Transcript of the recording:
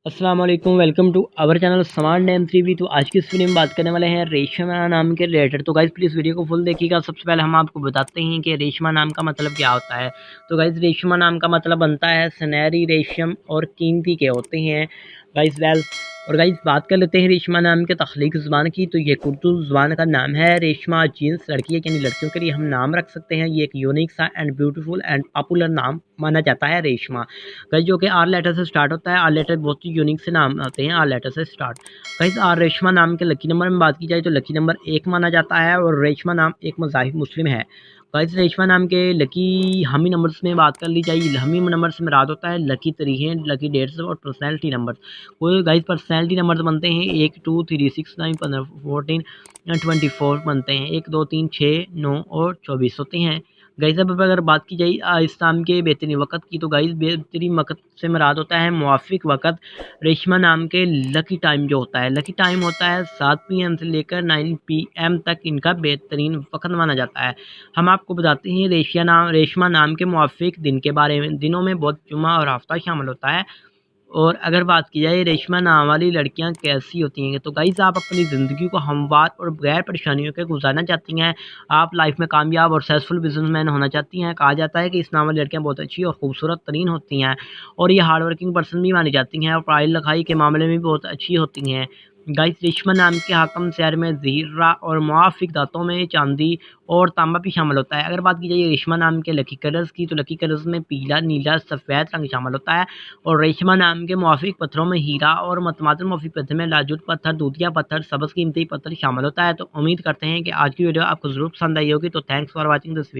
अस्सलाम वालेकुम, welcome to our channel smart name 3V। तो आज की इस वीडियो में बात करने वाले हैं रेशमा नाम के रिलेटेड। तो गाइज़ प्लीज़ वीडियो को फुल देखिएगा। सबसे पहले हम आपको बताते हैं कि रेशमा नाम का मतलब क्या होता है। तो गाइज़ रेशमा नाम का मतलब बनता है सुनहरी, रेशम और कीमती के होते हैं गाइज़। और गाइज़ बात कर लेते हैं रेशमा नाम के तख्लीक ज़ुबान की। तो ये उर्दू ज़ुबान का नाम है। रेशमा जीन्स लड़की है, यानी लड़कियों के लिए हम नाम रख सकते हैं। ये एक यूनिक सा एंड ब्यूटीफुल एंड पॉपुलर नाम माना जाता है रेशमा गाइस, जो कि आर लेटर से स्टार्ट होता है। आर लेटर बहुत ही यूनिक से नाम आते हैं आर लेटर से स्टार्ट। गाइस आर रेशमा नाम के लकी नंबर में बात की जाए तो लकी नंबर 1 माना जाता है और रेशमा नाम एक मज़ाहिब मुस्लिम है। गाइस रेशमा नाम के लकी हमी नंबर्स में बात कर ली जाए, हमी नंबर से मुराद होता है लकी तरीक़ें, लकी डेट्स और पर्सनैलिटी नंबर। कोई गाइस पर्सनैलिटी नंबर बनते हैं 1 2 3 6 9 15 14 24 बनते हैं। 1 2 3 6 9 और 24 होते हैं। गाइस अब अगर बात की जाए इस्लाम के बेहतरीन वक़्त की, तो गाइस बेहतरीन वक़्त से मुराद होता है मुवाफ़िक वक़्त। रेशमा नाम के लकी टाइम जो होता है, लकी टाइम होता है 7 पीएम से लेकर 9 पीएम तक इनका बेहतरीन वक़्त माना जाता है। हम आपको बताते हैं रेशमा नाम के मुवाफ़िक दिन के बारे में। दिनों में बहुत जुमा और हफ़्ता शामिल होता है। और अगर बात की जाए रेशमा नाम वाली लड़कियां कैसी होती हैं, तो गाइस आप अपनी ज़िंदगी को हमवार और बगैर परेशानियों के गुजारना चाहती हैं। आप लाइफ में कामयाब और सक्सेसफुल बिजनेसमैन होना चाहती हैं। कहा जाता है कि इस नाम वाली लड़कियां बहुत अच्छी और खूबसूरत तरीन होती हैं और ये हार्ड वर्किंग पर्सन भी मानी जाती हैं और पढ़ाई लिखाई के मामले में भी बहुत अच्छी होती हैं। गाइस रेशमा नाम के हाकम शहर में ज़हीरा और मुआफ़िक दांतों में चांदी और तांबा भी शामिल होता है। अगर बात की जाए रेशमा नाम के लकी कलर्स की, तो लकी कलर्स में पीला, नीला, सफ़ेद रंग शामिल होता है। और रेशमा नाम के मुआफ़िक पत्थरों में हीरा और मतमादिल मुआफ़िक पत्थर में लाजुल पत्थर, दूधिया पत्थर, सब्ज़ कीमती पत्थर शामिल होता है। तो उम्मीद करते हैं कि आज की वीडियो आपको ज़रूर पसंद आई होगी। तो thanks for watching this video.